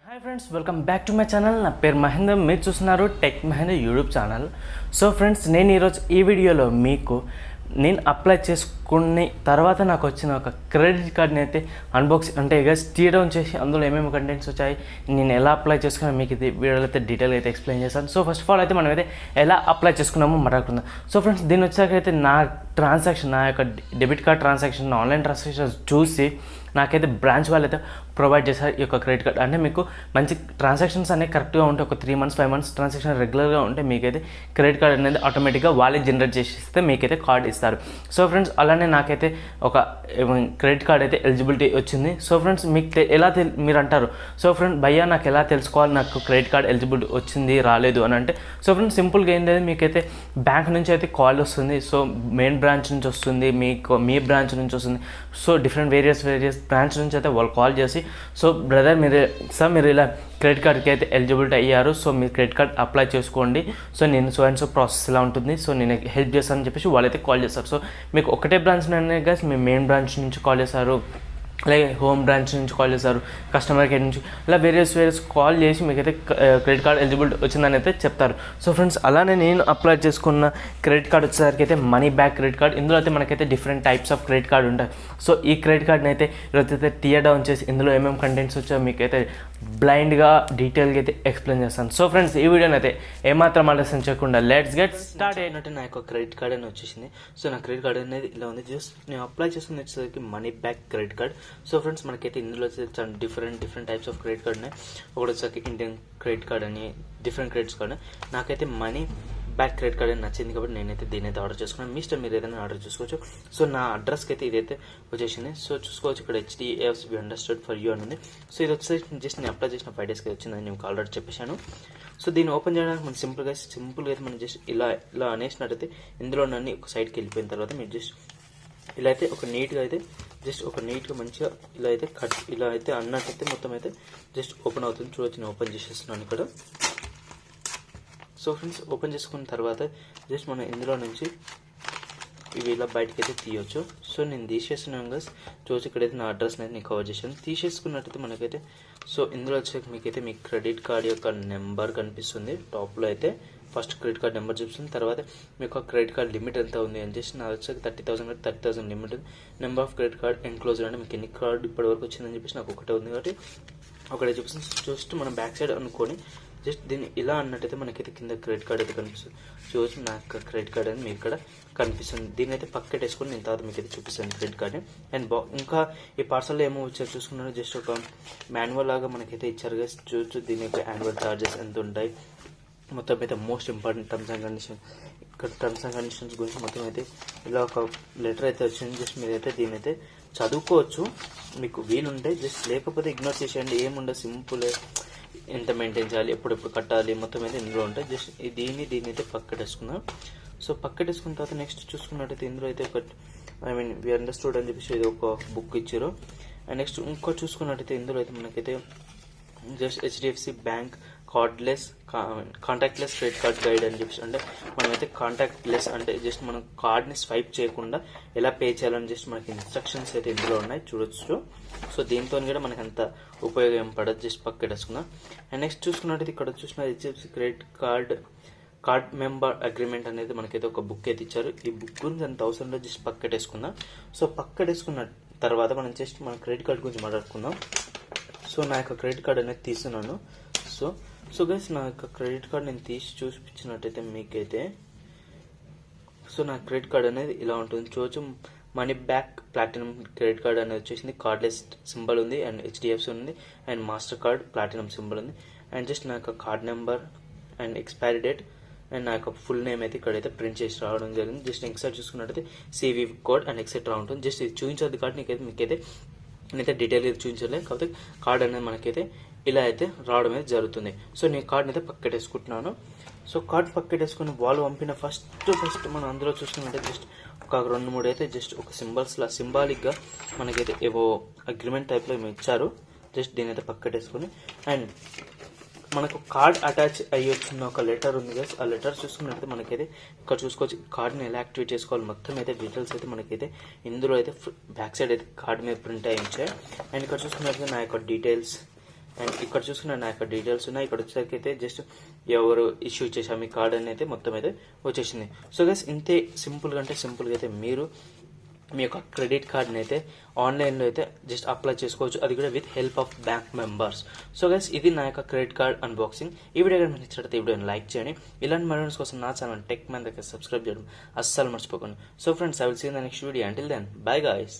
Hi friends, welcome back to my channel. నా పేరు మహేందర్. మీరు చూస్తున్నారు tech Mahender YouTube channel. So friends, నేను ఈరోజు ఈ వీడియోలో మీకు నేను అప్లై చేసుకున్న తర్వాత నాకు వచ్చిన ఒక క్రెడిట్ కార్డ్ని అయితే అన్బాక్సింగ్ అంటే ఇక తీయడం చేసి అందులో ఏమేమి కంటెంట్స్ వచ్చాయి, నేను ఎలా అప్లై చేసుకున్నాను మీకు ఇది వీడియోలో అయితే డీటెయిల్గా అయితే ఎక్స్ప్లెయిన్ చేస్తాను. సో ఫస్ట్ ఆఫ్ ఆల్ అయితే మనం అయితే ఎలా అప్లై చేసుకున్నామో మాట్లాడుకుందాం. సో ఫ్రెండ్స్, దీని వచ్చాక అయితే నా యొక్క debit card transaction online transaction చూసి నాకైతే బ్రాంచ్ వాళ్ళు అయితే ప్రొవైడ్ చేశారు ఈ యొక్క క్రెడిట్ కార్డ్. అంటే మీకు మంచి ట్రాన్సాక్షన్స్ అనేవి కరెక్ట్గా ఉంటే ఒక 3 months 5 months ట్రాన్సాక్షన్ రెగ్యులర్గా ఉంటే మీకైతే క్రెడిట్ కార్డ్ అనేది ఆటోమేటిక్గా వాళ్ళే జనరేట్ చేసిస్తే మీకైతే కార్డ్ ఇస్తారు. సో ఫ్రెండ్స్, అలానే నాకైతే ఒక క్రెడిట్ కార్డ్ అయితే ఎలిజిబిలిటీ వచ్చింది. సో ఫ్రెండ్స్, మీకు ఎలా మీరు అంటారు, సో ఫ్రెండ్స్ భయ్యా నాకు ఎలా తెలుసుకోవాలి నాకు క్రెడిట్ కార్డ్ ఎలిజిబిలిటీ వచ్చింది రాలేదు అని అంటే, సో ఫ్రెండ్స్ సింపుల్గా ఏం లేదు, మీకైతే బ్యాంక్ నుంచి అయితే కాల్ వస్తుంది. సో మెయిన్ బ్రాంచ్ నుంచి వస్తుంది, మీ బ్రాంచ్ నుంచి వస్తుంది. సో వేరియస్ బ్రాంచ్ నుంచి అయితే వాళ్ళు కాల్ చేసి, సో బ్రదర్ మీరు ఇలా క్రెడిట్ కార్డ్కి అయితే ఎలిజిబిలిటీ అయ్యారు, సో మీరు క్రెడిట్ కార్డ్ అప్లై చేసుకోండి, సో నేను సో ప్రాసెస్ ఇలా ఉంటుంది, సో నేను హెల్ప్ చేస్తానని చెప్పేసి వాళ్ళైతే కాల్ చేస్తారు. సో మీకు ఒకటే బ్రాంచ్ అనే గైస్, మీ మెయిన్ బ్రాంచ్ నుంచి కాల్ చేస్తారు, అలాగే హోమ్ బ్రాంచ్ నుంచి కాల్ చేస్తారు, కస్టమర్ కేర్ నుంచి, ఇలా వేరియస్ కాల్ చేసి మీకైతే క్రెడిట్ కార్డ్ ఎలిజిబిలిటీ వచ్చిందని అయితే చెప్తారు. సో ఫ్రెండ్స్, అలానే నేను అప్లై చేసుకున్న క్రెడిట్ కార్డ్ వచ్చేసరికి అయితే మనీ బ్యాక్ క్రెడిట్ కార్డ్. ఇందులో అయితే మనకైతే different types of credit card ఉంటాయి. సో ఈ క్రెడిట్ కార్డ్ని అయితే ఈరోజైతే టీయర్ డౌన్ చేసి ఇందులో ఏమేమి కంటెంట్స్ వచ్చాయో మీకైతే బ్లైండ్గా డీటెయిల్గా అయితే ఎక్స్ప్లెయిన్ చేస్తాను. సో ఫ్రెండ్స్, ఈ వీడియోని అయితే ఏమాత్రం ఆలస్యం చేయకుండా లెట్స్ గెట్ స్టార్ట్. అయినట్టు నా యొక్క క్రెడిట్ కార్డ్ అని వచ్చేసింది. సో నా క్రెడిట్ కార్డ్ అనేది ఇలా ఉంది. జస్ట్ నేను అప్లై చేసుకుని వచ్చేసరికి money back credit card. So friends, మనకైతే ఇందులో చాలా different types of credit card ఉన్నాయి. ఒకటి వచ్చేసరికి ఇండియన్ క్రెడిట్ కార్డ్ అని డిఫరెంట్ క్రెడిట్స్ కార్డ్. నాకైతే మనీ బ్యాక్ క్రెడిట్ కార్డ్ అని నచ్చింది కాబట్టి నేనైతే దీని అయితే ఆర్డర్ చేసుకున్నాను. మీ ఇష్టం, మీరు ఏదైనా ఆర్డర్ చేసుకోవచ్చు. సో నా అడ్రస్కి అయితే ఇదైతే వచ్చేసింది. సో చూసుకోవచ్చు, ఇక్కడ HDFC అండర్స్టూడ్ ఫర్ యూ అని ఉంది. సో ఇది వచ్చేసి జస్ట్ నేను అప్లై చేసిన 5 daysకి వచ్చిందని నేను ఆల్రెడీ చెప్పేశాను. సో దీన్ని ఓపెన్ చేయడానికి మనం సింపుల్గా అయితే మనం జస్ట్ ఇలా అనేసినట్టయితే ఇందులో నన్ను ఒక సైడ్కి వెళ్ళిపోయిన తర్వాత మీరు జస్ట్ ఇలా అయితే ఒక నీట్గా మంచిగా ఇలా అయితే అన్నట్టయితే మొత్తం అయితే జస్ట్ ఓపెన్ అవుతుంది. చూడవచ్చు, నేను ఓపెన్ చేసేస్తున్నాను ఇక్కడ. సో ఫ్రెండ్స్, ఓపెన్ చేసుకున్న తర్వాత జస్ట్ మనం ఇందులో నుంచి ఇవి ఇలా బయటకి అయితే తీయవచ్చు. సో నేను తీసేస్తున్నాను గైస్. చూసి ఇక్కడైతే నా అడ్రస్ని అయితే నేను కవర్ చేశాను. తీసేసుకున్నట్టయితే మనకైతే సో ఇందులో వచ్చాక మీకైతే మీ క్రెడిట్ కార్డ్ యొక్క నెంబర్ కనిపిస్తుంది. టాప్లో అయితే ఫస్ట్ క్రెడిట్ కార్డ్ నెంబర్ చూపిస్తుంది. తర్వాత మీకు క్రెడిట్ కార్డ్ లిమిట్ ఎంత ఉంది అని చేసి నా వచ్చాక 30,000 లిమిట్ ఉంది. Number of credit card enclosure అంటే మీకు ఎన్ని కార్డు ఇప్పటి వరకు వచ్చిందని చెప్పేసి నాకు ఒకటే ఉంది కాబట్టి ఒకటే చూపిస్తుంది. జస్ట్ మనం బ్యాక్ సైడ్ అనుకొని జస్ట్ దీన్ని ఇలా అన్నట్టయితే మనకైతే కింద క్రెడిట్ కార్డ్ అయితే కనిపిస్తుంది. చూసి నాకు క్రెడిట్ కార్డ్ అని మీకు ఇక్కడ కనిపిస్తుంది. దీన్ని అయితే పక్కటేసుకొని నేను తర్వాత మీకు అయితే చూపిస్తాను క్రెడిట్ కార్డ్ని. అండ్ ఇంకా ఈ పార్సల్లో ఏమో వచ్చారు చూసుకున్నాను, జస్ట్ ఒక మాన్యువల్ లాగా మనకైతే ఇచ్చారు కదా. చూసి దీని యొక్క యాన్యువల్ ఛార్జెస్ ఎంత ఉంటాయి, మొత్తం అయితే most important terms and condition. ఇక్కడ టర్మ్స్ అండ్ కండిషన్స్ గురించి మొత్తం అయితే ఇలా ఒక లెటర్ అయితే వచ్చింది. జస్ట్ మీరైతే దీన్ని అయితే చదువుకోవచ్చు మీకు వీలుంటే, జస్ట్ లేకపోతే ఇగ్నోర్ చేసేయండి. ఏముండదు, సింపుల్. ఎంత మెయింటైన్ చేయాలి, ఎప్పుడెప్పుడు కట్టాలి, మొత్తం అయితే ఇందులో ఉంటాయి. జస్ట్ దీన్ని అయితే పక్కటేసుకుందాం. సో పక్కటేసుకున్న తర్వాత నెక్స్ట్ చూసుకున్నట్టయితే ఇందులో అయితే ఒక వి అండర్స్టూడ్ అని చెప్పేసి ఇది ఒక బుక్ ఇచ్చారు. అండ్ నెక్స్ట్ ఇంకో చూసుకున్నట్టయితే ఇందులో అయితే మనకైతే just HDFC bank contactless credit card guide అని చెప్పేసి, అంటే మనమైతే కాంటాక్ట్లెస్ అంటే జస్ట్ మనం కార్డ్ని స్వైప్ చేయకుండా ఎలా పే చేయాలని జస్ట్ మనకి ఇన్స్ట్రక్షన్స్ అయితే ఇందులో ఉన్నాయి, చూడొచ్చు. సో దీంతో కూడా మనకి అంత ఉపయోగం పడదు. జస్ట్ పక్కటేసుకుందాం. అండ్ నెక్స్ట్ చూసుకున్నట్టయితే ఇక్కడ చూసిన HDFC credit card member agreement అనేది మనకైతే ఒక బుక్ అయితే ఇచ్చారు. ఈ బుక్ గురించి అంత అవసరం లేదు, జస్ట్ పక్కటేసుకుందాం. సో పక్కటేసుకున్న తర్వాత మనం జస్ట్ మన క్రెడిట్ కార్డ్ గురించి మాట్లాడుకుందాం. సో నా యొక్క క్రెడిట్ కార్డ్ అనేది తీస్తున్నాను. సో గైస్, నా యొక్క క్రెడిట్ కార్డ్ నేను తీసి చూపించినట్టయితే మీకైతే సో నా క్రెడిట్ కార్డ్ అనేది ఇలా ఉంటుంది. చూడొచ్చు, money back platinum credit card అనేది వచ్చేసింది. కార్డ్లెస్ సింబల్ ఉంది అండ్ HDFC ఉంది and master card platinum symbol ఉంది. అండ్ జస్ట్ నా యొక్క card number and expiry date and నా యొక్క ఫుల్ నేమ్ అయితే ఇక్కడైతే ప్రింట్ చేసి రావడం జరిగింది. జస్ట్ ఎక్సైట్ చూసుకున్నట్టయితే CV కోడ్ అండ్ ఎక్సెట్రా ఉంటుంది. జస్ట్ ఇది చూపించదు కార్డ్ మీకైతే నేనైతే డీటెయిల్గా చూపించలేదు, కాకపోతే కార్డ్ అనేది మనకైతే ఇలా అయితే రావడం అయితే జరుగుతుంది. సో నేను కార్డ్ని అయితే పక్కటేసుకుంటున్నాను. సో కార్డ్ పక్కటేసుకుని వాళ్ళు పంపిన ఫస్ట్ మనం అందులో చూసుకున్నట్టే జస్ట్ ఒక 2-3 అయితే జస్ట్ ఒక సింబాలిక్గా మనకైతే ఏవో అగ్రిమెంట్ టైప్లో ఏమో ఇచ్చారు. జస్ట్ దీని అయితే పక్కటేసుకొని అండ్ మనకు కార్డ్ అటాచ్ అయ్యి వచ్చిన ఒక లెటర్ ఉంది కదా, ఆ లెటర్ చూసుకున్నట్లయితే మనకైతే ఇక్కడ చూసుకోవచ్చు కార్డ్ని ఎలా యాక్టివేట్ చేసుకోవాలి మొత్తం అయితే డీటెయిల్స్ అయితే మనకైతే ఇందులో అయితే బ్యాక్ సైడ్ అయితే కార్డ్ మీద ప్రింట్ అయ్యి ఉంచాయి. అండ్ ఇక్కడ చూసుకున్నట్లయితే నా యొక్క డీటెయిల్స్ అండ్ ఇక్కడ చూసుకున్న నా యొక్క డీటెయిల్స్ ఉన్నాయి. ఇక్కడ వచ్చేసరికి అయితే జస్ట్ ఎవరు ఇష్యూ చేసా మీ కార్డ్ అని అయితే మొత్తం అయితే వచ్చేసింది. సో గైస్ ఇంతే సింపుల్గా అంటే సింపుల్గా అయితే మీరు మీ యొక్క క్రెడిట్ కార్డ్ని అయితే ఆన్లైన్లో అయితే జస్ట్ అప్లై చేసుకోవచ్చు, అది కూడా with help of bank members. So guys ఇది నా యొక్క క్రెడిట్ కార్డ్ అన్బాక్సింగ్. ఈ వీడియో కానీ మీకు నచ్చినట్లయితే ఈ వీడియోని లైక్ చేయండి. ఇలాంటి మరిన్ని కోసం నా ఛానల్ టెక్ మ్యాన్ దగ్గర సబ్స్క్రైబ్ చేయడం అస్సలు మర్చిపోకండి. So friends, I will see in the next video. Until then bye guys.